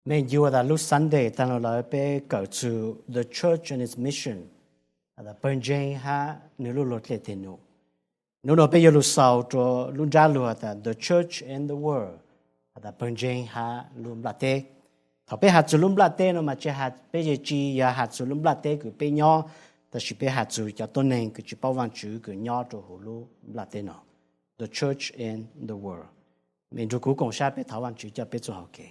Mình yêu là lúc Sunday ta nói về cầu to the church and its mission. Là bên trên ha nếu lúc lót lệ tiền nụ. Nếu nói về lúc sau cho lúc ra lúc là the church and the world. Là bên trên ha lúc lát tê. Thọ bé hạt lúc lát tê nó mà chỉ hạt bé chỉ ya hạt lúc lát tê cứ bé nhỏ. Ta chỉ bé hạt cho tôn nên cứ chỉ bảo văn chữ cứ nhỏ cho hồ lúc lát tê nó. The church and the world. Mình cho cố cùng sát bé thảo văn chữ cho bé cho học kể.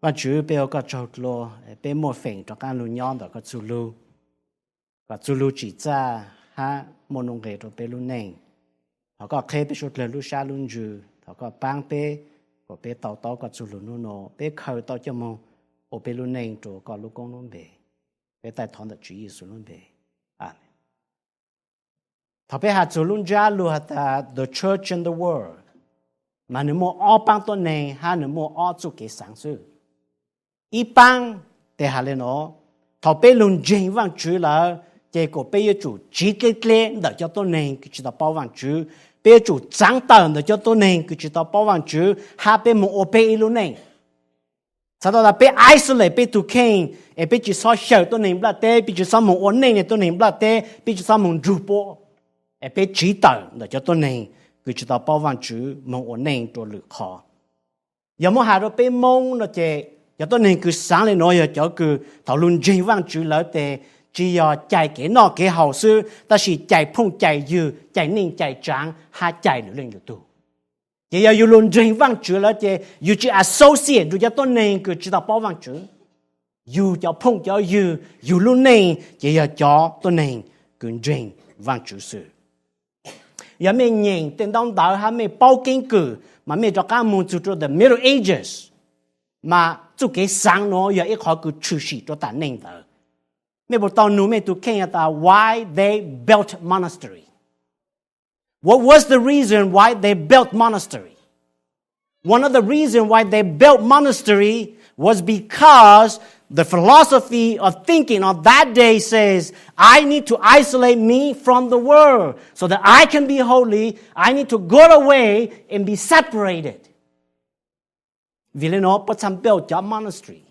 Và chú bé có chốt lo bé mua phèn cho các luôn nhon đó có chú lu và chú lu chỉ ra ha mua nông nghiệp rồi bé luôn nền họ có khé bé chốt lên lu sa luôn dư họ có băng bé có bé tàu tàu có chú lu nó bé khơi tàu cho mông ở bé luôn nền rồi có lu con luôn bé tại thằng đó chú ý xuống luôn bé à thằng bé hạt chú luôn ra lu hạt the church and the world mà nếu mua ở băngตัวnền ha nếu mua ở chú cái sáng suốt一般的下来喏，头被论真往主了，结果被业主几个嘞，那叫多人就知道包往主，被主长大那叫多人就知道包往主，还被蒙我被一路人，查到了被爱死了，被杜看，也被只少小多人不得，被只少蒙我人的多人不得，被只少蒙主播，也被知道那叫多人就知道包往主蒙我人多厉害，有冇下到被蒙那些？cho tôi nên cứ sáng lên nói cho cứ thảo luận trình vang chữ lỡ để chỉ chạy cái nọ cái hậu sư ta chỉ chạy phong chạy dư chạy nên chạy trắng ha chạy nữa lên được tu chỉ là yêu luận trình vang chữ lỡ để yêu chỉ associate rồi cho tôi nên cứ chỉ đọc bao vang chữ yêu cho phong cho yêu luôn nên chỉ là cho tôi nên cứ trình vang chữ sư giờ mình nhìn tên đông đạo ha mình bao kinh cử mà mình cho các môn chủ cho the Middle Ages mà chú cái sáng nó giờ ít họ cứ trừ sĩ cho ta nên đó. Mấy bộ tàu nụ mấy tụ khen ta why they built monastery. What was the reason why they built monastery? One of the reasons why they built monastery was because the philosophy of thinking of that day says, I need to isolate me from the world so that I can be holy. I need to go away and be separated. Vì lẽ nó bắt chăm biểu cho monastery.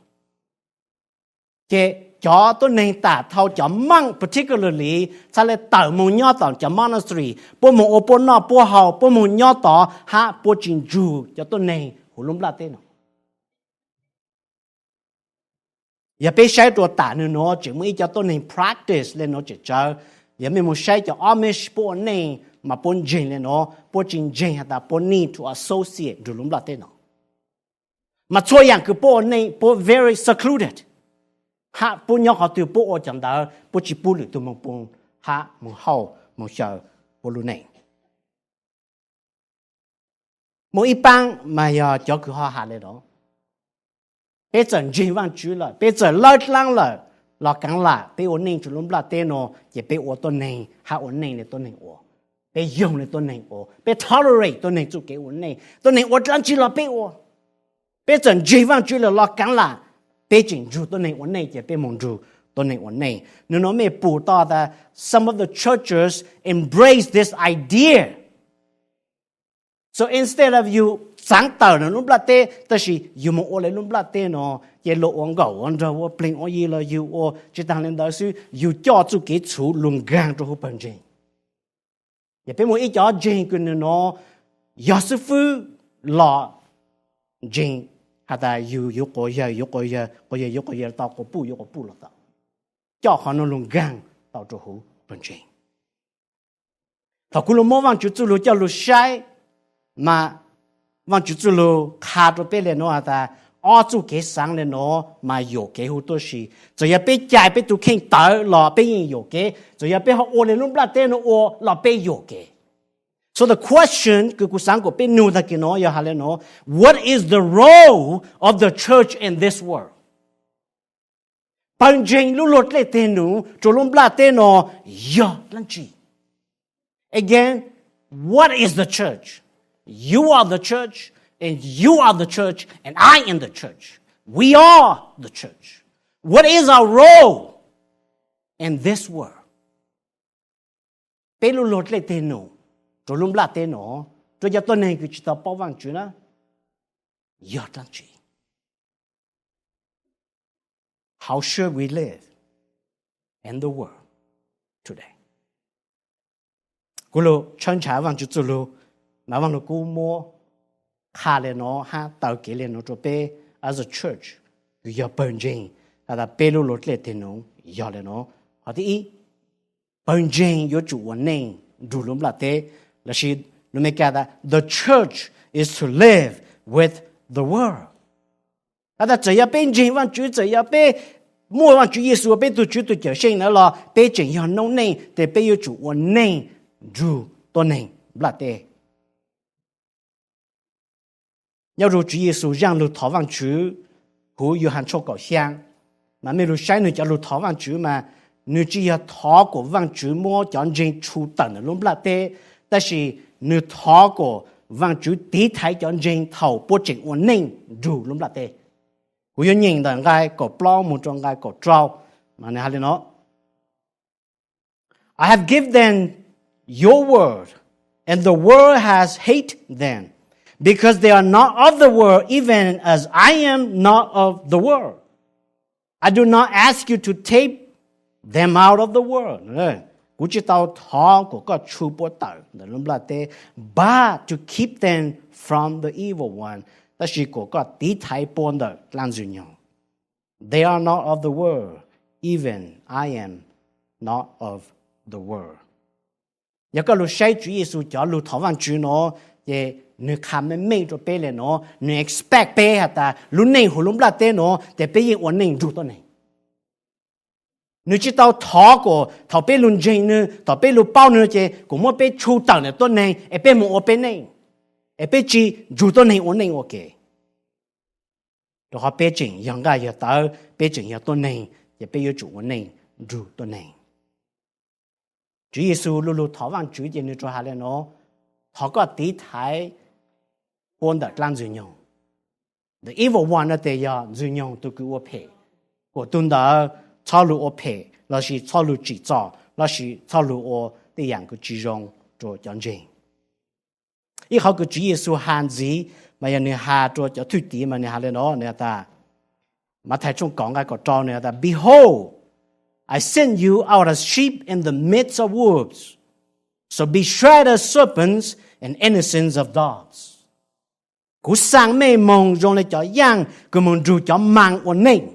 Cái cho tôi nên ta thao cho mang particularly cha lại tạo một nhỏ tạo cho monastery. Bộ một ô bộ nọ bộ hậu bộ một nhỏ tạo ha bộ chính chủ cho tôi nên hồ lũng lát tên nó. Giờ bây sai đồ ta nữa nó chỉ mới cho tôi nên practice lên nó chỉ cho. Giờ mình muốn sai cho Amish bộ nên mà bộ chính lên nó bộ chính hay ta bộ need to associate hồ lũng lát tên nó. Mà cho rằng cái bộ này bộ very secluded, ha bộ nhỏ họ từ bộ ở trong đó bộ chỉ bộ được từ một bộ ha một hậu một giờ bộ luôn này, một ít bang mà giờ cho cứ họ hạ lại đó, bây giờ chỉ vang chữ là bây giờ lỡ lăng là càng là bây ổn định cho luôn là tên nó, chỉ bây ổn tuần này ha ổn định này tuần này ổn, bây dùng này tuần này ổn, bây tolerate tuần này chụp cái ổn này tuần này ổn chỉ là bây ổn. Bây giờ chỉ vang chữ là lo cắn là bây giờ chủ tôi này ổn này chỉ bây mong chủ tôi này ổn này nên nó mới bù to là some of the churches embrace this idea. So instead of you sáng tạo nó lúc lát tê, ta chỉ you một ô lấy lúc lát tê nó ye lộ ông gầu ông rồi ông pling ông gì là you ô chỉ tăng lên đó sư you cho chú cái chủ lùng gang cho hụt bằng gì. Ye bây một ít cho gì cái nó giáo sư lo Jing hata yu coi ya tao có bu là tao cho họ nó luôn gang tao cho hú bên trên thằng cú mua vàng chú lu cho lu sai mà vàng chú lu khá cho bé lên nó hata ở chú cái sáng lên nó mà有cái hú tôi xí rồi ya bé chạy bé tu khen tao là bé yên有cái rồi ya bé họ ô lên luôn bát tên nó ô là bé有cái. So the question, what is the role of the church in this world? Again, what is the church? You are the church, and you are the church, and I am the church. We are the church. What is our role in this world? Rồi lùm lạ tên nó, rồi giờ tôi này cứ chỉ tao bảo vang chữ đó. giờ trang trí. How should we live in the world today? Cú lô chân trái vang chú lô mà vang lô cú mua khá lên nó ha tàu kế lên nó cho bé as a church giờ bận trình là bé lô lót lên tiền nó giờ lên nó họ thì bận trình yo chủ vấn nên đủ lắm là thế là gì nó mới kêu là the church is to live with the world. Là chỉ là bên trình vang chú chỉ là bé mua vang chú Giêsu bé tu chú tu trở sinh nữa là bé trình giờ nông nên để bé yo chủ vấn nên dù tôi nên là thế. Nếu rồi Chúa Giêsu rằng lục thọ vang Chúa, hú yêu hành cho cầu xiang, mà mấy lúc sai nữa cho lục thọ vang Chúa mà, nếu chỉ là thọ của vang Chúa mua chọn riêng chủ tận luôn là thế,但是nếu thọ của vang Chúa tí thái chọn riêng thầu bộ trình ổn định đủ luôn là thế. Hú yêu nhìn là ngay có plau một trong ngay có trao, mà này hay nó. I have given them your word, and the world has hated them, because they are not of the world, even as I am not of the world. I do not ask you to take them out of the world. Cú chỉ tao thọ của các chú bố tử, but to keep them from the evil one. Đó là của các tí thái bốn đời lan dụ nhau. They are not of the world, even I am not of the world. Nhớ cái lúc say Chúa Giêsu cho lúc thọ vang Chúa nó, để người khám mới mê cho bé lên nó, người expect bé hả ta, lúc này hồ lúc là thế nó, để bé yên ổn định đủ tôi này. Người chỉ tao thọ của thọ bé luôn dây nữa, thọ bé luôn bao nữa chứ, cũng muốn bé chu tận này tôi này, bé muốn ở bé này, bé chỉ đủ tôi này ổn định ok. Rồi họ bé chỉnh, yang cái giờ tao bé chỉnh giờ tôi này, để bé yêu chủ ổn định đủ tôi này. Chúa Giêsu lúc lúc thọ vang Chúa Giêsu cho hai lên nó, họ có tí thái bốn đời lan dụ nhau. The evil one ở đây ya dụ nhau tôi cứ ở phe, của tuần đó sau lúc ở phe, là chỉ sau lúc chỉ cho, là chỉ sau lúc ở đây yang cái chỉ rong cho chân chính. Ý họ cái Chúa Giêsu hạn gì mà nhà người hà cho thuyết tí mà người hà lên nó người ta, mà thầy trong講cái trò người ta, behold, I send you out as sheep in the midst of wolves. So be shred as serpents and innocent of dogs. Cú sang mê mong dùng lại cho yang, cú mong ru cho mang ổn định.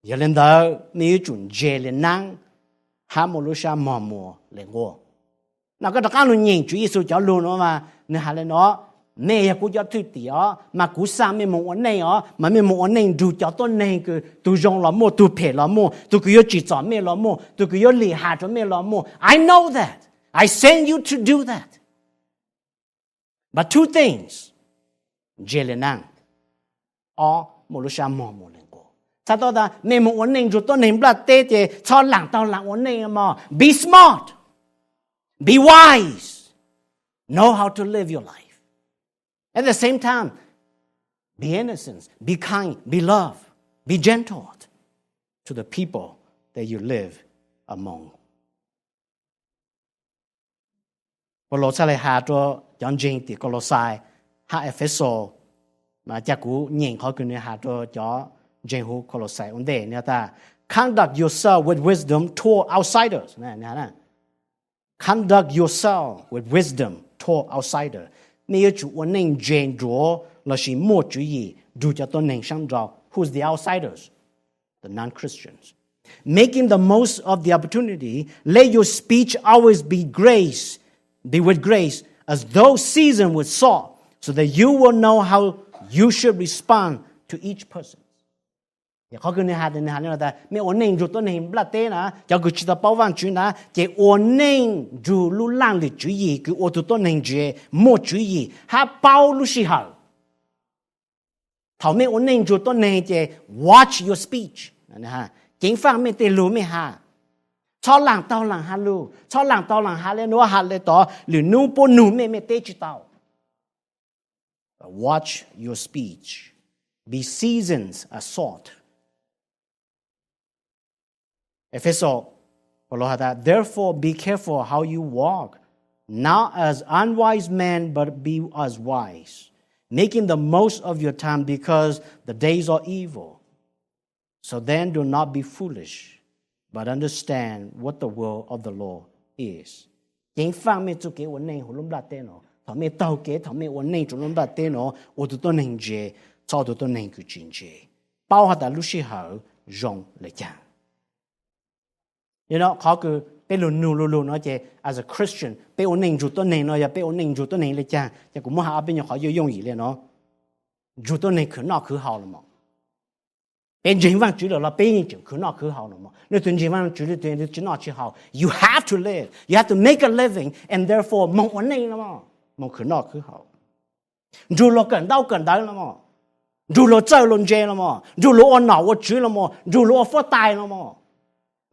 Giờ lên đó, mấy chuẩn dễ lên năng, hạ một lúc xa mò mùa lên ngô. Nào cái đó các luôn nhìn Chúa Giêsu cho luôn đó mà, nên hạ lên đó, mẹ cú cho thuyết tỉ đó, mà cú sang mê mong ổn định đó, mà mê mong ổn định ru cho tôi này, tôi dùng là mua, tôi phê là mua, tôi cứ chỉ cho mẹ là mua, tôi cứ lì hạ cho mẹ là mua. I know that. I send you to do that. But two things, Jelenang, or Molusha Momolengo. Sadoda, Memo warning, Jutonim blood tete, Tolang, Tolang, warning more. Be smart, be wise, know how to live your life. At the same time, be innocent, be kind, be love, be gentle to the people that you live among. Colossae hạ cho John Jing thì Colossae hạ Epheso mà chắc cú nhìn họ cứ hạ cho Jing hu Colossae ổn đề nè ta conduct yourself with wisdom toward outsiders nè conduct yourself with wisdom toward outsiders nếu chủ ổn định Jing chúa là chỉ một chủ gì dù cho tôi nên sang rõ who's the outsiders the non-Christians making the most of the opportunity let your speech always be with grace, as though seasoned with salt, so that you will know how you should respond to each person. Họ cứ nói là ta, mấy ổn định rồi tôi nên là thế na, cho cứ chỉ ta bảo vang chuyện na, chỉ ổn định rồi lu lang lịch chú ý, cứ ổn tôi nên chỉ một chú ý, ha bảo lu sĩ hảo. Thảo mấy ổn định rồi tôi nên chỉ watch your speech, ha, chính phang mấy tên lu mấy ha. Cho làng tao làng hà lu, cho làng tao làng hà lên nó hà lên đó, lử nu po nu mẹ tê chỉ tao. Watch your speech, be seasoned as salt. Epheso, therefore be careful how you walk, not as unwise men, but be as wise, making the most of your time because the days are evil. So then do not be foolish, but understand what the will of the Lord is. Chính phang mê chú kế ổn nên hồ lông bạc tên nó, thọ mê tàu kế thọ mê ổn nên chú lông bạc tên nó, ô tụ tôn hình dễ, cho tụ tôn hình cử chính dễ. Bao hạt đã lúc sĩ hở, rộng lệ chàng. You know, khó cứ bé lùn nói chứ, as a Christian, bé ổn nên chú tôn hình nó, bé ổn nên chú tôn hình lệ chàng, chứ cũng mua hạ bên nhau khó yêu dùng ý lên nó. Chú tôn hình khử nọ khử hào là mà. Bên chính văn chủ là bên những chuyện khử nọ khử hào là mà. Nếu tuyên chính văn chủ là tuyên chính nọ khử hào, you have to live, you have to make a living, and therefore mong ổn nên là mà, mong khử nọ khử hào. Dù lo cần đau là mà, dù lo chơi luôn chơi là mà, dù lo ổn nào ổn chủ là mà, dù lo phát tài là mà.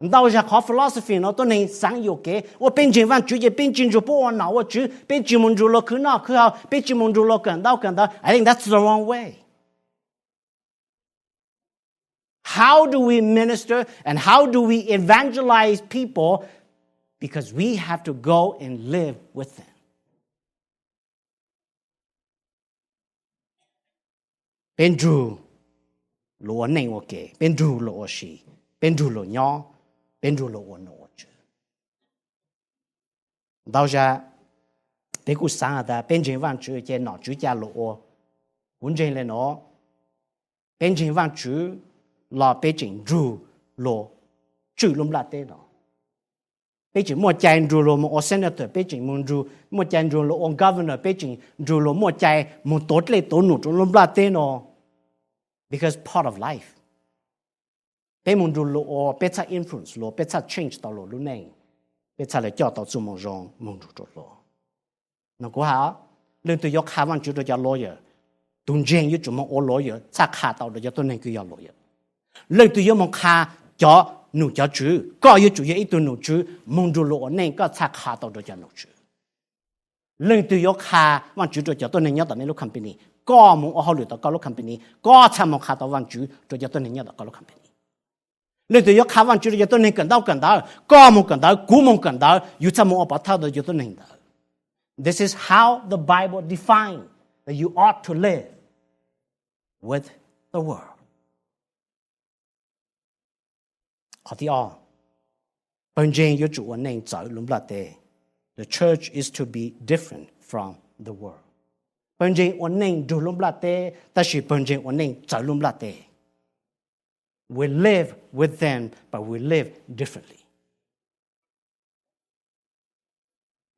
Đau ra khó philosophy nó tôi nên sáng yêu kế, ở bên chính văn chủ là bên chính chủ bộ ổn nào ổn chủ, bên chính mong dù lo khử nọ khử hào, bên chính mong dù lo cần đau. I think that's the wrong way. How do we minister and how do we evangelize people? Because we have to go and live with them. Bên dù lúa nền ô kê, bên dù lúa xì, bên dù lúa nhỏ, bên dù lúa nổ chứ. Đó ra, bên cụ sáng ở đây, bên chính văn chú chế nọ chú cha lúa, vấn đề là nó, bên chính văn chú là bên chính dù lúa, chú lùm lạ tế nó. Bên chính mua chạy dù lúa một senator, bên chính mua chạy dù lúa governor, bên chính dù lúa mua chạy một tốt lệ tổ nụ chú lùm lạ tế nó. Because part of life. Bên mong dù lúa, bên cha influence lúa, bên cha change tao lúa lúc này. Bên cha lại cho tao chú mong rong, mong dù lúa. Nó có hả? Lần tôi khá văn chú tôi cho lawyer. Tùng dên như chú mong ô lawyer, cha khá tao được cho tôi nên cứ cho lawyer. Lần tôi mong khá cho nụ cho chú, có như chú ít tôi nụ chú, mong dù lúa nên có cha khá tao được cho nụ chú. Lần tôi khá văn chú tôi cho tôi nên nhớ tao nên lúc company. Có mong ở hậu lửa tao có lúc company, có cha mong khá tao văn chú tôi cho tôi nên nhớ tao có lúc company. Lần tôi khá văn chú tôi cho tôi nên cần đau, có mong cần đau, cú mong cần đau, yêu cha mong ở bảo thao tôi cho tôi nên đau. This is how the Bible defines that you ought to live with the world. Khó thì bên trên yêu chủ ổn nên trở lùm lạ tê. The church is to be different from the world. Bên trên ổn nên dù lùm lạ tê, ta chỉ bên trên ổn nên trở lùm lạ tê. We live with them, but we live differently.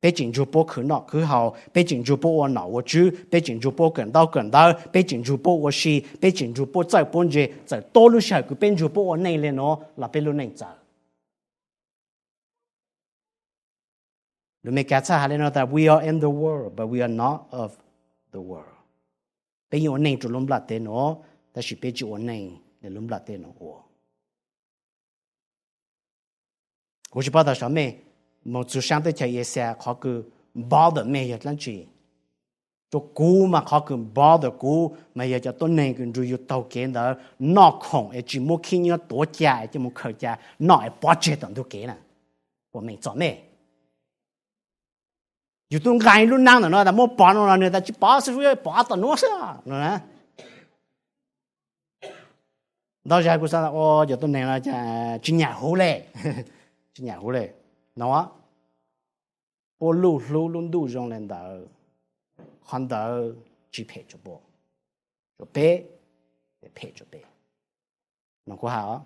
Bên chính chủ bộ khử nọ khử hào, bên chính chủ bộ ổn nào ổn chú, bên chính chủ bộ cần đau, bên chính chủ bộ ổn xì, bên chính chủ bộ tại bốn chế, tại tổ lúc sau của bên chủ bộ ổn nên lên nó là bên lúc nên trở. Lúc mấy cái cha nói that we are in the world, but we are not of the world. Bên ổn nên chủ lùm lạ tên nó, ta chỉ bên chủ ổn nên để lùm lạ tên nó ổn. Tôi chỉ bảo đó sao mẹ, một số sáng tới chạy xe khó cứ bảo được mẹ làm gì, cho cú mà khó cứ bảo được cú mà giờ cho tôi nên cứ rồi tàu kiến đó nó không, chỉ một khi nhớ tổ cha, chỉ một khởi cha, nó bỏ chết tận tôi kiến à, của mình cho mẹ. Dù tôi ngay luôn năng nữa, ta mua bỏ nó nữa, ta chỉ bỏ sự bỏ tận nó sao, nữa. Đó giờ cô sao, giờ tôi nên là chỉ nhà hú lệ, chỉ nhà hú lệ, nó. Bố lù luôn đủ trong lên đó, hoàn đó chỉ phê cho bố, cho bé, để phê cho bé. Nó có hả?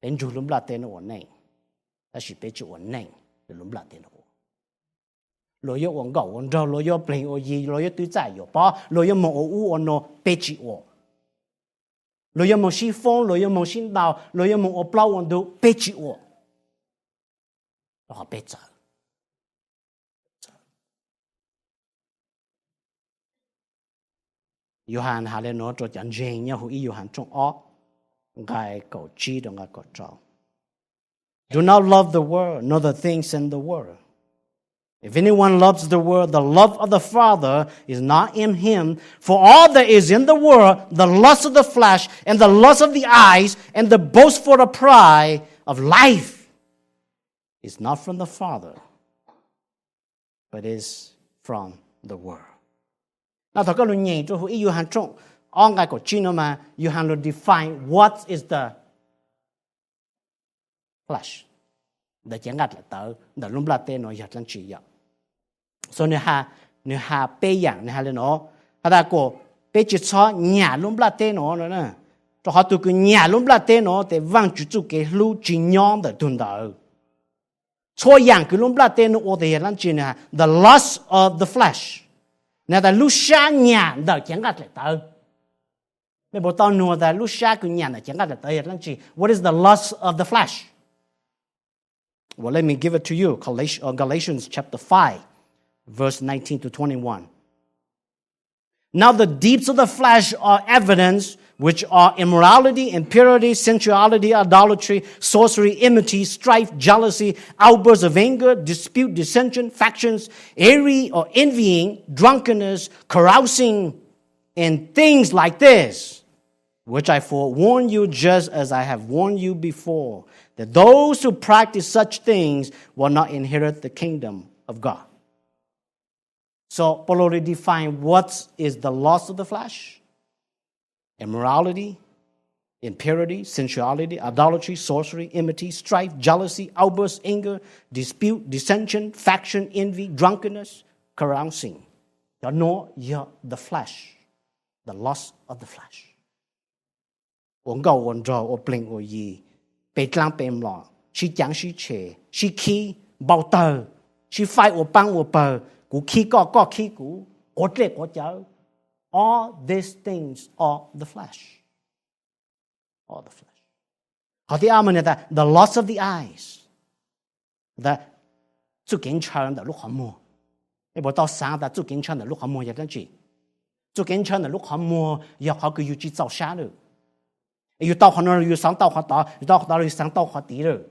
Đến chủ lùm lạ tên nó ổn nè, ta chỉ bé chủ ổn nè, để lùm lạ tên nó ổn. Lối yêu ổn gạo ổn rau, lối yêu plei ổn gì, lối yêu tứ giải yêu bao, lối yêu mong ổn ổn nó bé chỉ ổn. Lối yêu mong xin phong, lối yêu mong xin đào, lối yêu mong ổn bao ổn đủ bé chỉ ổn. Họ bé trả. Yohan hà lên nó cho chẳng dành nhau hữu ý Yohan trong ó ngài cầu chi đồng ngài cầu trao. Do not love the world, nor the things in the world. If anyone loves the world, the love of the Father is not in him. For all that is in the world, the lust of the flesh, and the lust of the eyes, and the boastful pride of life, is not from the Father, but is from the world. 那他个人研究会有很重，按个个经嘛，有很多 define what is the flesh， 的讲个了的龙不拉得喏也真只要，所以你哈背样你哈了喏，他那个背起车伢龙不拉得喏了呢，就好多个伢龙不拉得喏，得往住住给路尽量的蹲到。错样个龙不拉得喏，我的也能知呢，the lust of the flesh。那在路下伢的讲个了到。ไม่บอกตอนนัวแต่ลูกชายคุณยันแต่จังกันแต่เรื่องจี What is the lust of the flesh? Well, let me give it to you. Galatians chapter 5, verse 19 to 21. Now the deeds of the flesh are evidence, which are immorality, impurity, sensuality, idolatry, sorcery, enmity, strife, jealousy, outbursts of anger, dispute, dissension, factions, envying, drunkenness, carousing, and things like this, which I forewarn you just as I have warned you before, that those who practice such things will not inherit the kingdom of God. So, Paul already defined what is the lust of the flesh: immorality, impurity, sensuality, idolatry, sorcery, enmity, strife, jealousy, outbursts, anger, dispute, dissension, faction, envy, drunkenness, carousing. You know, the flesh, the lust of the flesh. 我告我着我不灵我意，被当被乱，是讲是切，是气爆头，是快我帮我爆，我气个气股，我这我走。All these things are the flesh. All the flesh. 好的阿门呢，the loss of the eyes. 的做警察的路好摸，你不到山的做警察的路好摸也跟住，做警察的路好摸也好个有去造杀了。要到可能要上到滑道，要到要上到滑地了，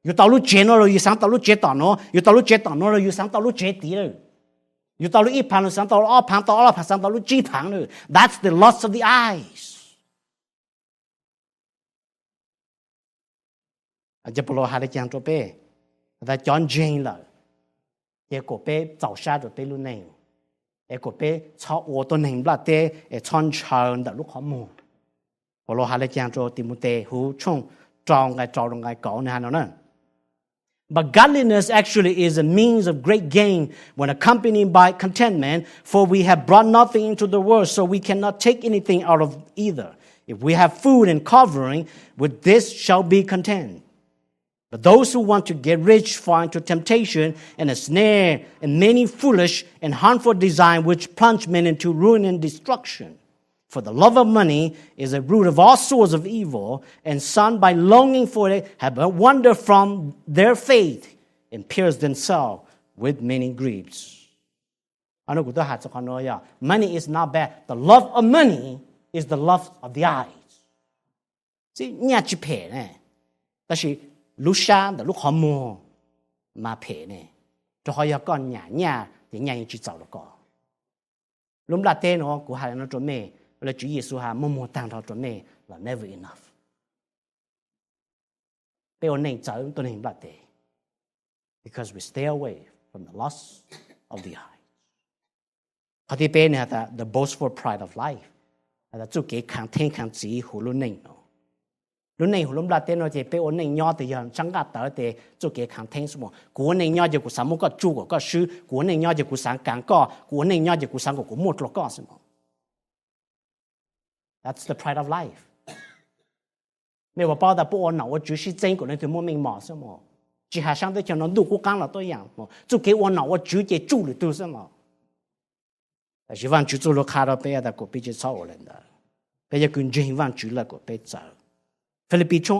要到路接了要上到路接档了，要到路接档了要上到路接地了，要到路一盘了上到二盘，到二盘上到路几盘了。That's the loss of the eyes。这不罗还得讲做呗，他讲真了，结果被早下就被路内，结果被超我都能不得，穿长的路好摸。保罗还来讲说提摩太胡从照รงไง搞呢นั่น But godliness actually is a means of great gain when accompanied by contentment, for we have brought nothing into the world, so we cannot take anything out of either. If we have food and covering, with this shall be content. But those who want to get rich fall into temptation and a snare and many foolish and harmful desires which plunge men into ruin and destruction. For the love of money is a root of all sorts of evil, and some by longing for it have wandered from their faith and pierced themselves with many griefs. Money is not bad. The love of money is the love of the eyes. See, 伢去赔呢，但是路上的路好摸，嘛赔呢，就好要讲伢去找了个，路不拉得呢，古还能做咩？为了主耶稣哈，默当到做咩了 ？Never enough。被我内走都能不得 ，because we stay away from the lust of the eye。好啲俾呢，the boastful pride of life，係做幾抗天抗子葫蘆內咯，蘆內葫蘆不得呢，就俾我內nhỏ的樣，增加到的做幾抗天什麼，古內nhỏ就古什麼個做個書，古內nhỏ就古上講個，古內nhỏ就古上個摸落個什麼。That's the pride of life. ไม่ว่า包的不我脑我只是真个人对莫名毛什么，只还上的叫那路过刚了都一样，就给我脑我直接住了都什么。但是往住住了看到别的个比较少人的，别个跟真往住了个别走。菲律賓從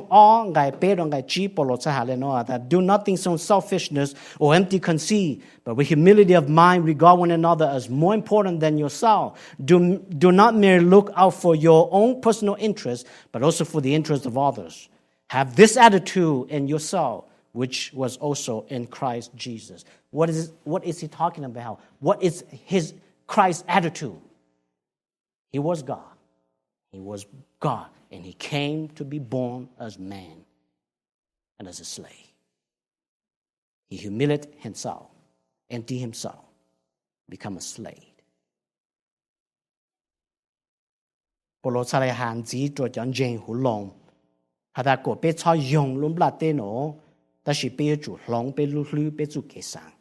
愛別人愛知保羅在下嚟講 that do nothing from selfishness or empty conceit, but with humility of mind regard one another as more important than yourself. Do not merely look out for your own personal interests, but also for the interests of others. Have this attitude in yourself, which was also in Christ Jesus. What is he talking about? What is his Christ's attitude? He was God. He was God. And he came to be born as man and as a slave. He humiliated himself, emptied himself, become a slave. bộ lô xa lại hàn dĩ cho chọn dành hữu lòng. Hà ta cổ bế cho dùng lùm lạ tên ổ, ta chỉ bế chủ lòng bế lưu lưu bế chủ kế sang.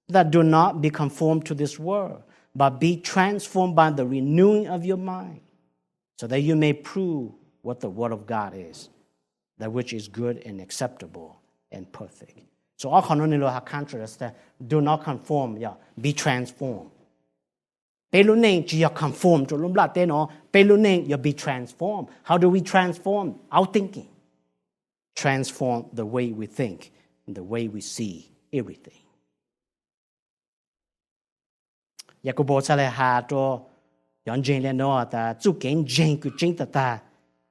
That do not be conformed to this world, but be transformed by the renewing of your mind, so that you may prove what the word of God is, that which is good and acceptable and perfect. So all canonical have contrast that do not conform, be transformed. Bê lúc này chỉ conform cho lúc lạ tên nó, bê lúc này be transformed. How do we transform? Our thinking. Transform the way we think and the way we see everything. Jacobo sa le ha cho yon jing le no ta zu gen jing ku jing ta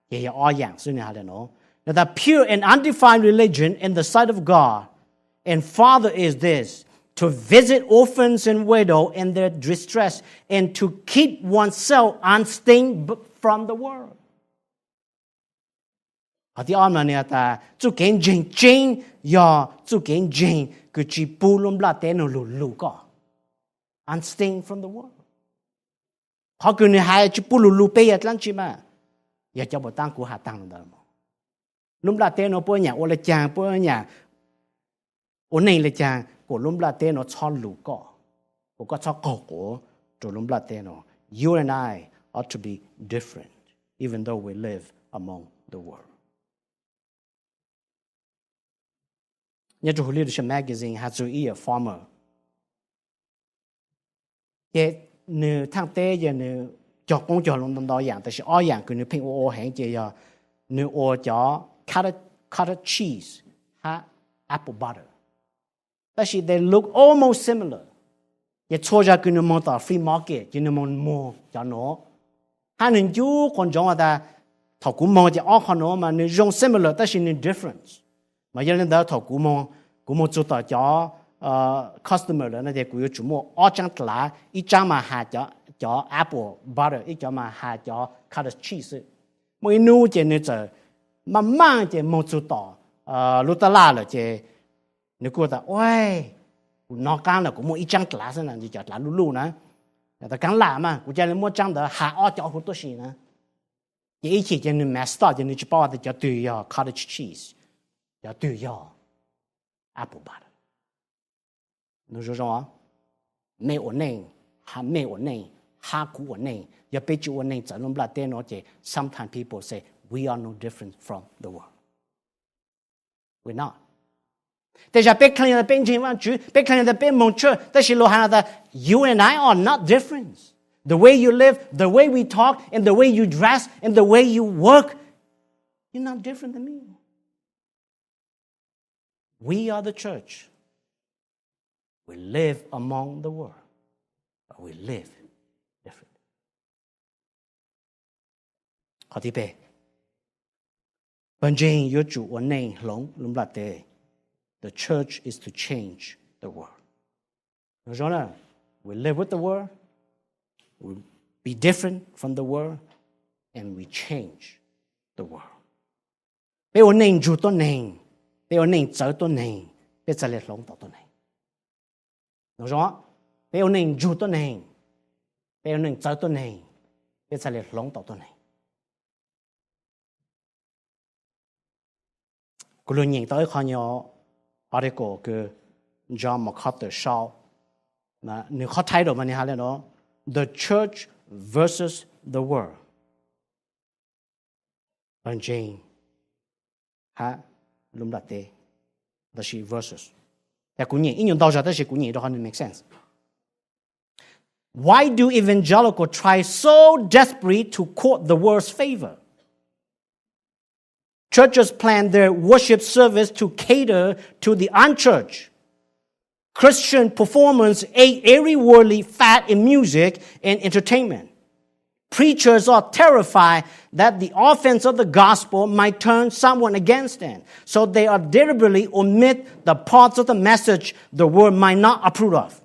ye all yang so ni ha le no. The pure and undefiled religion in the sight of God and Father is this: to visit orphans and widows in their distress and to keep oneself unstained from the world. Ởที่อ้อมเนี่ยแต่จุเก่งจริงๆอย่าจุเก่งจริงคือจีปูลมลาเตนหลุก็ unstained from the world. เขาคือเนี่ยหายจีปูหลุไปอย่างนั้นใช่ไหมอย่าจะบอกตั้งกูหาตั้งนั่นมั้งลมลาเตนปุ่นเนี่ยโอเลจางปุ่นเนี่ยโอเนยเลจางกูลมลาเตนชอบหลุก็ก็ชอบกูตัวลมลาเตน You and I ought to be different, even though we live among the world. Nhớ trong Leadership Magazine has to be a farmer. Ye nữ thang tế ye nữ chọc công chọc luôn đó dạng,แต่是all dạngคือnữ pin ô hàng ye ya nữ ô cho cottage cheese ha apple butter. 但是 they look almost similar. Ye 错着คือnữมองต่อ free market คือnữมองมัวจะโน哈nữอยู่คนจงว่าแต่ถ้ากูมองจะอ้อคนโนมาnữจง similar แต่是nữ difference. Mà giờ nên đó thầu cú mong chủ tàu cho customer là để cú yêu chủ mua ở trang lá ít trang mà hạt cho apple butter ít trang mà hạt cho cottage cheese mỗi nu chỉ nên giờ mà mang chỉ mong chủ tàu lúc ta la là chỉ nếu cô ta ôi nó căng là cú mua ít trang lá thế này chỉ cho lá lu nè ta căng lá mà cú chỉ nên mua trang đó hạt ở cho hút tôi xí nè chỉ chỉ nên master chỉ nên chỉ bảo để cho tùy cottage cheese. 要对要 apple butter， 你说什么？没我内，还没我内，哈古我内，要被就我内，怎么不来电脑节 ？Sometimes people say we are no different from the world. We're not. 但是别看人家变成万主，别看人家变蒙车，但是罗汉的 you and I are not different. The way you live, the way we talk, and the way you dress, and the way you work, you're not different than me. We are the church. We live among the world, but we live different. 好啲呗，本正有主我内龙拉的 The church is to change the world. 我说呢 we live with the world, we be different from the world, and we change the world. 俾我内主多内。俾我寧走到寧，俾就嚟攏到到寧。我說，俾我寧住到寧，俾我寧走到寧，俾就嚟攏到到寧。嗰兩年到一看有article 嘅 John MacArthur Shaw，嗱，你看睇到嘛？你睇咧咯 ，The Church versus the World。反正嚇。lum latte, the she verses. Make sense. Why do evangelicals try so desperately to court the world's favor? Churches plan their worship service to cater to the unchurched. Christian performance ate every worldly fat in music and entertainment. Preachers are terrified that the offense of the gospel might turn someone against them. So they are deliberately omit the parts of the message the world might not approve of.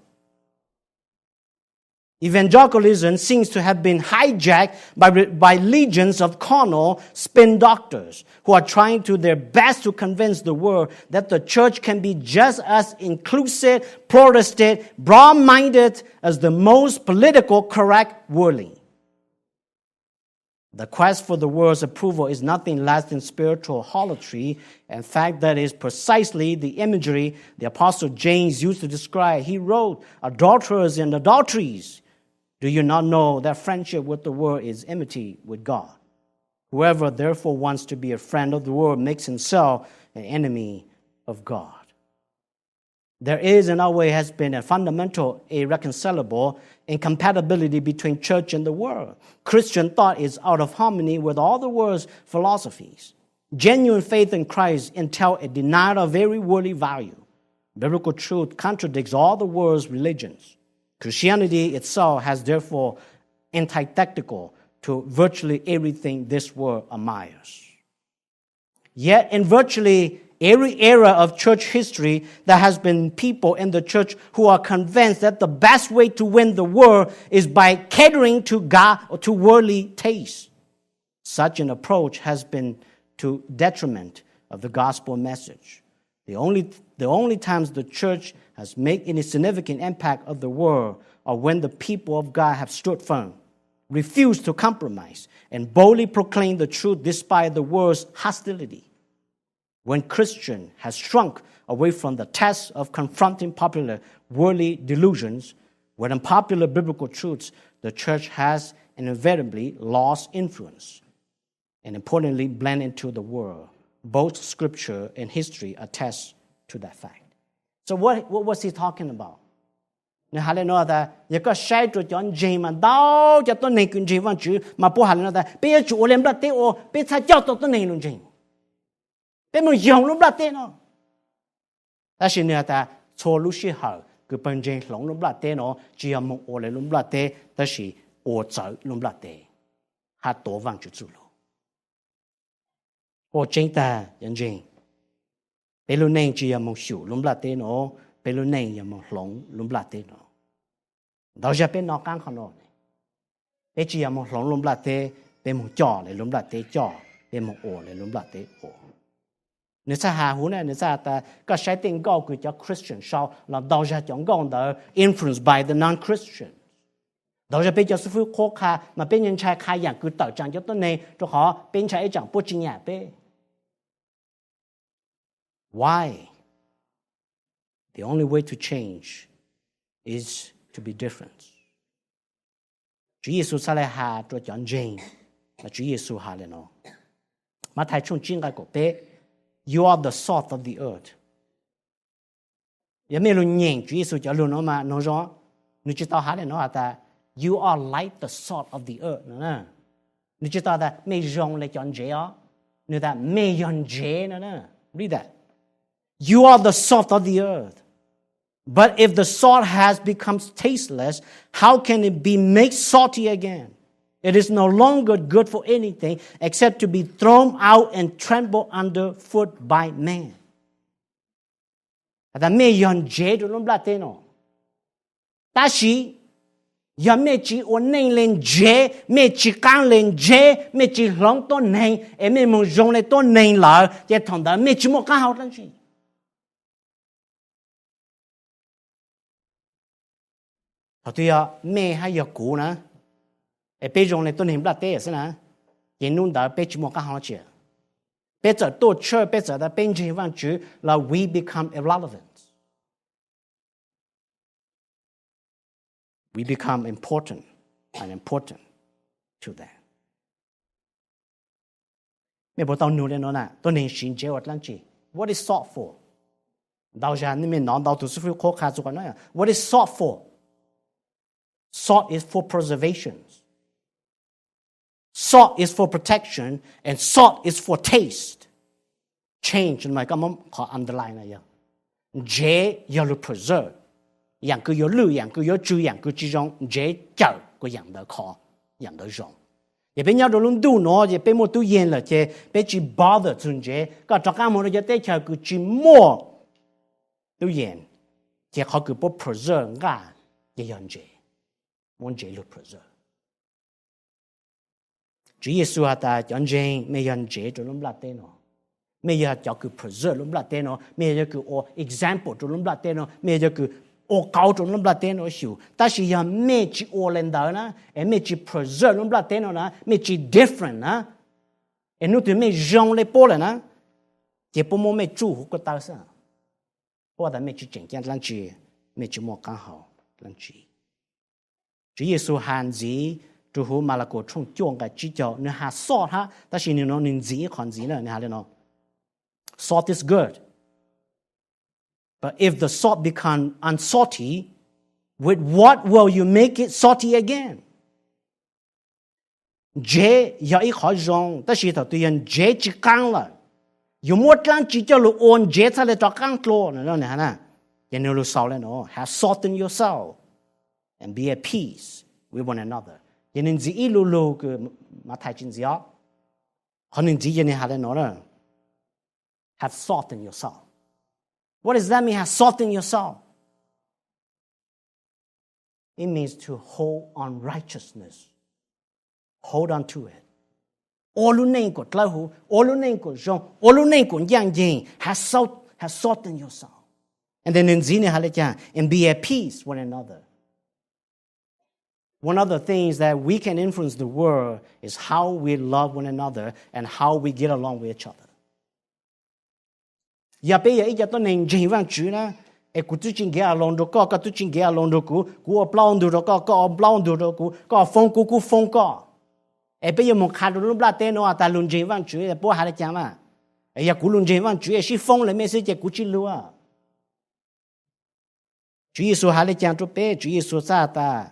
Evangelicalism seems to have been hijacked by legions of carnal spin doctors who are trying to their best to convince the world that the church can be just as inclusive, Protestant, broad-minded as the most political correct worldly. The quest for the world's approval is nothing less than spiritual harlotry. In fact, that is precisely the imagery the Apostle James used to describe. He wrote, adulterers and adulteries. Do you not know that friendship with the world is enmity with God? Whoever therefore wants to be a friend of the world makes himself an enemy of God. There is and always has been a fundamental, irreconcilable incompatibility between church and the world. Christian thought is out of harmony with all the world's philosophies. Genuine faith in Christ entails a denial of every worldly value. Biblical truth contradicts all the world's religions. Christianity itself has therefore antithetical to virtually everything this world admires. Yet in virtually every era of church history, there has been people in the church who are convinced that the best way to win the world is by catering to God or to worldly tastes. Such an approach has been to detriment of the gospel message. The only times the church has made any significant impact of the world are when the people of God have stood firm, refused to compromise, and boldly proclaimed the truth despite the world's hostility. When Christian has shrunk away from the test of confronting popular worldly delusions with unpopular biblical truths, the church has inevitably lost influence and importantly blend into the world. Both scripture and history attest to that fact. So what was he talking about? Nếu hắn nói là giờ có sai rồi chọn gì mà đau cho tôi này chuyện gì văn chữ mà bố hắn nói là bây giờ chủ lên bắt tiêu bây giờ cho tôi này luôn gì bây giờ dùng luôn bắt tiêu nó. Ta xin nói ta cho lúc xưa hở cứ bên trên lòng luôn bắt tiêu nó chỉ là một ô lên luôn bắt tiêu ta chỉ ô trở luôn bắt tiêu hắn tổ văn chữ chủ luôn. Ô chính ta nhận gì? Bây giờ này chỉ là một số luôn bắt tiêu nó. Bây giờ này là một lòng luôn bắt tiêu nó. Đó giờ bên nó càng khó nói. Bây giờ một lòng luôn bắt tiêu, bên một chỏ lại luôn bắt tiêu chỏ, bên một ổ lại luôn bắt tiêu ổ. Nếu sao hà hú này, nếu sao ta có sai tiếng gọi của cho Christian sau là đó giờ chọn gọi đó influenced by the non-Christian. Đó giờ bây giờ sư phụ khó khăn mà bên nhân trai khai giảng cứ tạo trang cho tôi này cho họ bên trai chẳng bố chính nhà bên. Why? The only way to change is to be different. Chúa Giêsu sẽ lại hạ cho chọn James là Chúa Giêsu hạ lên nó. Mà thầy chung chính cái của bé, you are the salt of the earth. Giờ mấy luôn nhìn Chúa Giêsu cho luôn nó mà nó rõ, nếu chỉ tao hạ lên nó ta, you are like the salt of the earth nữa. Nếu chỉ tao ta mấy rong lại chọn dễ á, nếu ta mấy dọn dễ nữa. Read that. You are the salt of the earth. But if the salt has become tasteless, how can it be made salty again? It is no longer good for anything except to be thrown out and trampled underfoot by man. Ta mê yon dễ rồi lắm là thế nào? Ta chỉ giờ mê chỉ ổn định lên dễ, mê chỉ căng lên dễ, mê chỉ lòng tôi nền, em mê muốn dùng lên tôi nền lại, để thằng đó mê chỉ một cái hậu lắm gì? Họ tuy mẹ hay giờ cũ nữa, bây giờ này tôi nhìn bắt té thế nào, hiện nun đã bây chỉ một cái hàng chuyện, bây giờ tôi chơi bây giờ đã bên trên văn chữ là we become irrelevant, we become important and important to them. Mẹ bảo tao nuôi lên nó nè, tôi nên xin chế vật lắm chi, what is salt for? Đào ra nên mình nói đào từ sư phụ khó khăn cho nói, what is salt for? Salt is for preservation. Salt is for protection, and salt is for taste. Change, mà các món họ underline này vậy. Dễ giờ được preserve, yang cứ có lưu, yang cứ có chú, yang cứ chỉ trong dễ chờ của yang đó khó, yang đó rộng. Vậy bây giờ đồ luôn đủ nó, vậy bây một tu yên là chứ, bây chỉ bother chun dễ, có cho các món nó tới chờ cứ chỉ mua tu yên, thì họ cứ bỏ preserve ngã, vậy样dễ. Muốn dễ được preserve. Chúa Giêsu ta chọn dễ mấy nhân dễ cho lắm là tên nó. Mấy giờ cho cứ preserve lắm là tên nó. Mấy giờ cứ example cho lắm là tên nó. Mấy giờ cứ ô cao trong nó bát tên nó xỉu ta chỉ là mẹ chỉ ô lên đó na em mẹ chỉ preserve nó bát tên nó na mẹ chỉ different na em nó tụi mẹ rong lên po lên na chỉ po mô mẹ chủ hút cái tao sao po là mẹ chỉ chỉnh chắn lăng chỉ mẹ chỉ mua càng hậu lăng chỉ Chúa Giêsu hàn gì chủ hút mà là cổ trong chuông cái chỉ cho nó hà salt ha ta chỉ nó nên gì còn gì nữa hà lên nó salt is good. But if the salt becomes unsalty, with what will you make it salty again? Dễ ya ít khó dùng, ta chỉ thầu tiền dễ chỉ căng là, dù mua căng chỉ cho lu ôn dễ thay cho căng lo nữa nè ha, vậy nên lu sau lên nó, have salt in yourself and be at peace with one another. Vậy nên chỉ lu cái mà thay chính gì á, còn nên chỉ vậy nên ha lên nó là have salt in yourself. What does that mean? Have salt in yourself. It means to hold on righteousness. Hold on to it. All you name của tlau hu, all you name của zong, all you name của yang yin. Have salt in yourself. And then in zine halecha and be at peace with one another. One of the things that we can influence the world is how we love one another and how we get along with each other. Giờ bây giờ ý cho tôi nên chỉ vang chữ na, cụ tu chính cái along đó có tu chính cái along đó cụ upload đó có upload đó có phong có, bây giờ một khai đó lúc là tên nó ta luôn chỉ vang chữ bố hai chàng mà, giờ cụ luôn chỉ vang chữ chỉ phong lại mấy cái cụ chỉ lúa, Chúa Giêsu hai chàng cho bé Chúa Giêsu sa ta,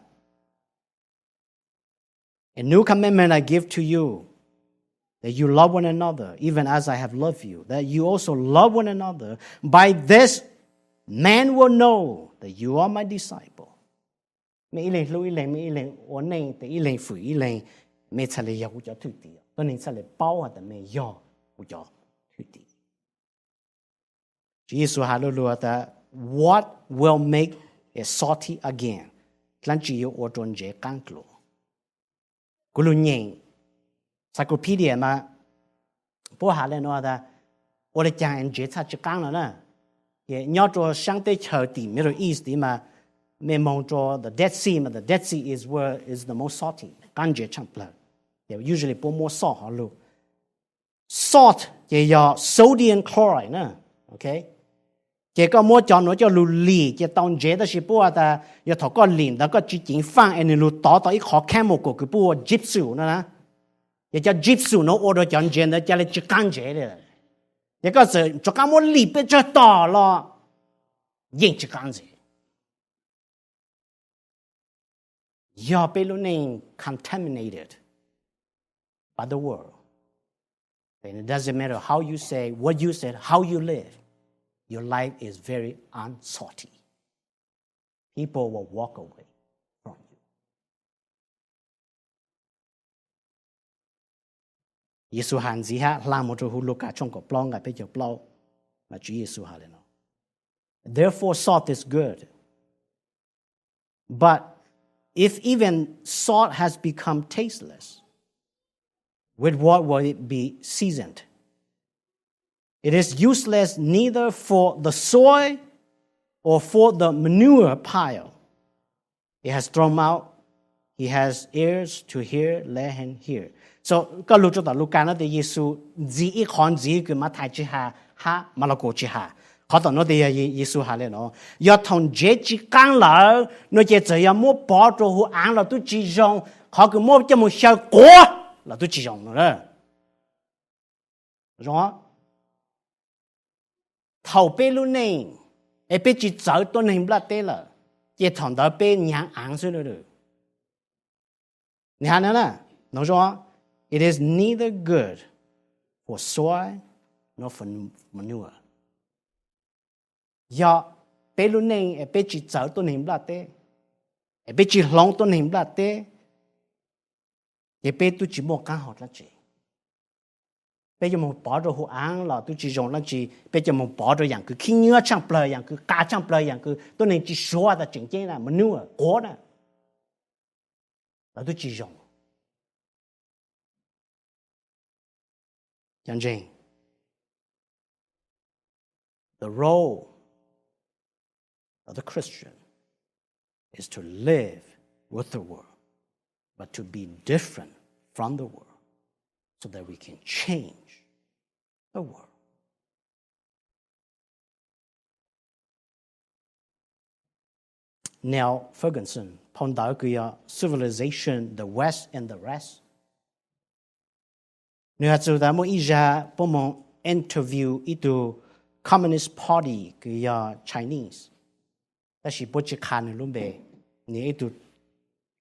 a new commandment I give to you. That you love one another, even as I have loved you. That you also love one another. By this, man will know that you are my disciple. Mấy lần lưu lần mấy lần ổn định, thì lần phụ lần mấy次lấy của cho thứ gì, tôi nên sẽ lấy bao hạt mấy yêu của cho thứ gì. Chúa Giêsu hallelujah that what will make it salty again? Lần chỉ yêu ở trong chế căng lộ. Cú luôn nhện. Encyclopedia mà bố hạ lên nói là, tôi chẳng anh chế chắc căng nữa nè, nhớ cho sang tới chờ tìm Middle East đi mà, mình mong cho the Dead Sea mà the Dead Sea is where is the most salty, căng chế chẳng bờ, usually bố more salt họ luôn, salt thì do sodium chloride nè, okay, chỉ có mua cho nó cho lù lì, chỉ tông chế đó là bố ta, giờ thọ có lìm đó có chỉ chính phang anh lù tỏ ít khó khăn một cái bố gypsy nữa nè. Giờ cho gypsy nó ô đồ chọn chuyện đó cho lấy chỉ căng chế đấy. Giờ có sự cho các món lì bên cho tỏ lo, yên chỉ căng chế. Giờ bên lúc này contaminated by the world. And it doesn't matter how you say, what you said, how you live. Your life is very unsalty. People will walk away from you. Giêsu hàn gì ha làm một chỗ lúc cả trong cổ plong cái bây giờ plong mà Chúa Giêsu hà lên nó. Therefore salt is good. But if even salt has become tasteless, with what will it be seasoned? It is useless neither for the soil or for the manure pile. It has thrown out. He has ears to hear, let him hear. So, cái lúc đó lúc cái nó thì Giêsu chỉ ít con chỉ cái mà thay chỉ ha mà là cổ chỉ ha. Họ đó nó thì Giêsu hà lên nó. Giờ thằng dễ chỉ căng lại, nó chỉ chỉ mua bỏ cho họ ăn là tôi chỉ dùng, họ cứ mua cho một sao cổ là tôi chỉ dùng nữa. Rồi, thầu bê luôn này, em bê chỉ找多年不啦得了，也同到bê nhang ăn xuống rồi. 你看呢？侬说 ，it is neither good for soil nor for manure. 要被路内被只走多年不啦的，被只浪多年不啦的，也被都只莫刚好了子。bây giờ mình bỏ rồi hồ ăn là tôi chỉ dùng là chỉ bây giờ mình bỏ rồi dạng cứ khi nhớ trong bờ dạng cứ cá trong bờ dạng cứ tôi nên chỉ xóa ra chỉnh chế là mình nuôi có nè là tôi chỉ dùng chẳng gì the role of the Christian is to live with the world, but to be different from the world so that we can change the world. Now, Ferguson, phong đảo cái civilization, the West and the rest. Nếu chúng ta muốn ra bộ môn interview itu Communist Party cái Chinese, ta chỉ bố trí khăn luôn bề, nếu itu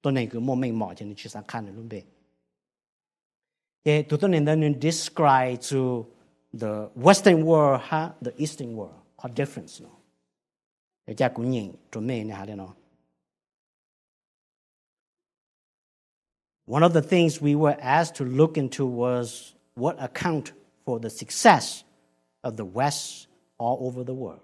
tôi này cứ một mình mỏ cho nên chỉ sang khăn luôn bề. Thì tôi nên đang describe to the Western world ha the Eastern world có difference no. Để cha cũng nhìn chuẩn bị này hả nó. One of the things we were asked to look into was what account for the success of the West all over the world.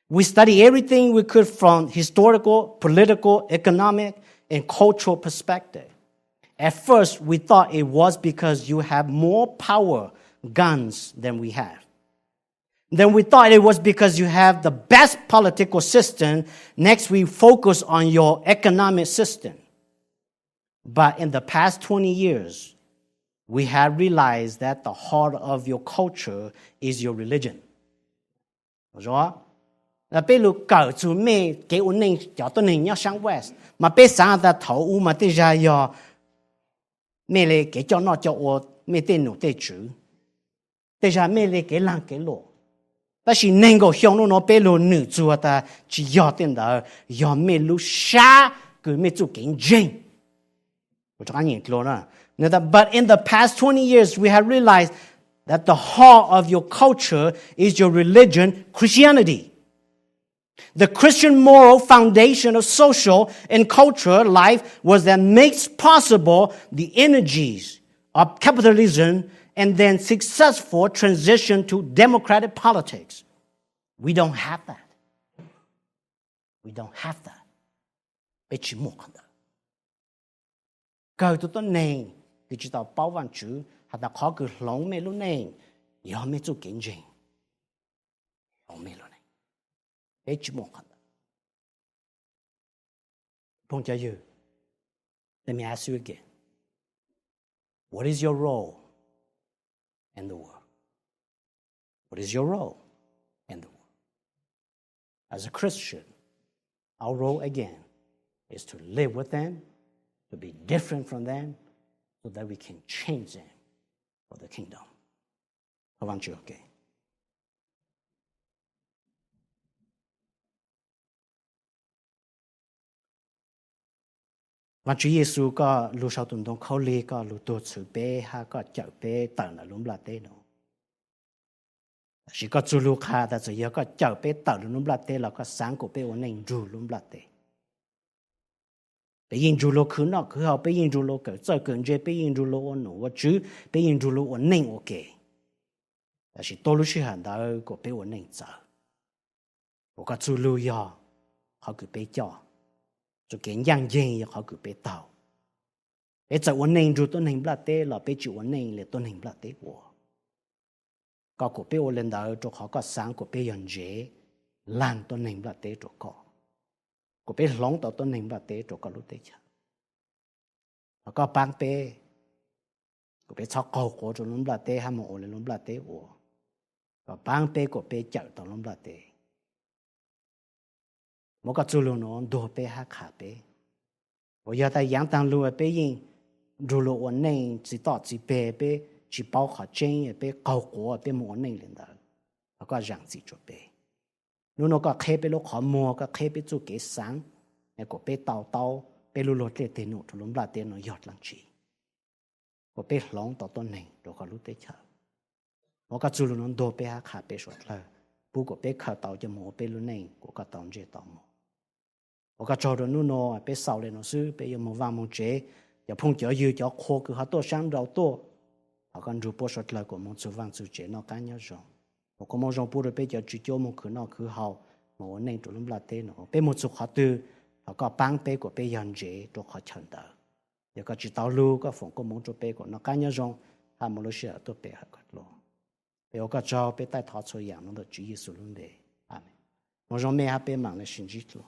We study everything we could from historical, political, economic, and cultural perspective. At first, we thought it was because you have more power, guns, than we have. Then we thought it was because you have the best political system. Next, we focus on your economic system. But in the past 20 years, we have realized that the heart of your culture is your religion. Rồi, là bây giờ cởi chú mê cái ổn định cho tôi nên nhớ sang West, mà bây giờ ta thấu u mà bây giờ yo mê lệ cái cho nó cho ô mê tên nụ tên chữ, bây giờ mê lệ cái lăng cái lộ, ta chỉ nên go hiong nó bây giờ nữ chúa ta chỉ yo tên đó yo mê lu sa cứ mê chú kinh jing. But in the past 20 years, we have realized that the heart of your culture is your religion, Christianity. The Christian moral foundation of social and cultural life was that makes possible the energies of capitalism and then successful transition to democratic politics. We don't have that. We don't have that. Câu tụi tôi nên thì chỉ tao bảo văn chữ hay là khó cứ lòng mê luôn nên giờ mê chú kiến trình lòng mê luôn này hết chỉ một khẩn phong cho you. Let me ask you again, what is your role in the world? What is your role in the world? As a Christian, our role again is to live with them, to be different from them, so that we can change them for the kingdom. I want you, okay? Và Chúa Giêsu có lúc sau tuần đông khâu lì có lúc tuột sự bé ha có chợ bé tận là lúng là tê nó. Chỉ có chú lúc ha ta chỉ có chợ bé tận là lúng là tê là có sáng của bé ổn định rù lúng là tê. Bé yên rù lô khứ nó khứ học bé yên rù lô cỡ giờ cỡ dễ bé yên rù lô ổn nụ và chứ bé yên rù lô ổn định ok. Chỉ tôi lúc xí hẳn đó của bé ổn định giờ. Và có chú lưu ya họ cứ bé cho. Rồi cái nhang dây họ cứ bé tàu. Bé giờ ổn định rồi tôi hình là tê là bé chịu ổn định là tôi hình là tê của. Có của bé ổn định đó rồi họ có sáng của bé yên dễ làm tôi hình là tê rồi có. Của bé lóng tàu tôi hình là tê rồi có lúc tê chả. Họ có bán bé. Của bé cho cầu của rồi lúc là tê hay mà ổn định lúc là tê của. Và bán bé của bé chợ tàu lúc là tê. Một cái chú lưu nó đồ bé hát khả bé. Bây giờ ta giảng tăng lưu bé yên rù lưu ổn định chỉ tỏ chỉ bé bé chỉ bảo khả chân bé cầu của bé một ổn định lên đó. Và có giảng gì cho bé. Nếu nó có khế bé lúc khó mua có khế bé chú kế sáng của bé tàu tàu bé lưu lột lên tên nụ cho lúc là tên nó giọt lăng chỉ. Của bé lóng tàu tôn này rồi có lúc tế chờ. Một cái chú lưu nó đồ bé hát khả bé sốt lờ. Bố của bé khả tàu cho một bé lưu này của các tàu dễ tàu một. Một cái trò đó nó bé sau lên nó sư bé yêu một vàng một chế giờ phong chở dư cho khô cứ họ to sáng đầu to họ còn rủ bớt sọt lại của một số vàng số chế nó cá nhau rồi một cái món rau bún bé giờ chỉ cho một khứ nó khứ hậu một nên tụi nó là tên nó bé một số họ tư họ có bán bé của bé dần chế cho họ chọn đó giờ có chỉ tàu lưu có phòng có món cho bé của nó cá nhau rồi họ một lúc xưa tôi bé họ cất lo bé có cho bé tay thọ số dạng nó được chỉ số luôn bé amen một trong mấy họ bé mang lại sinh dịch luôn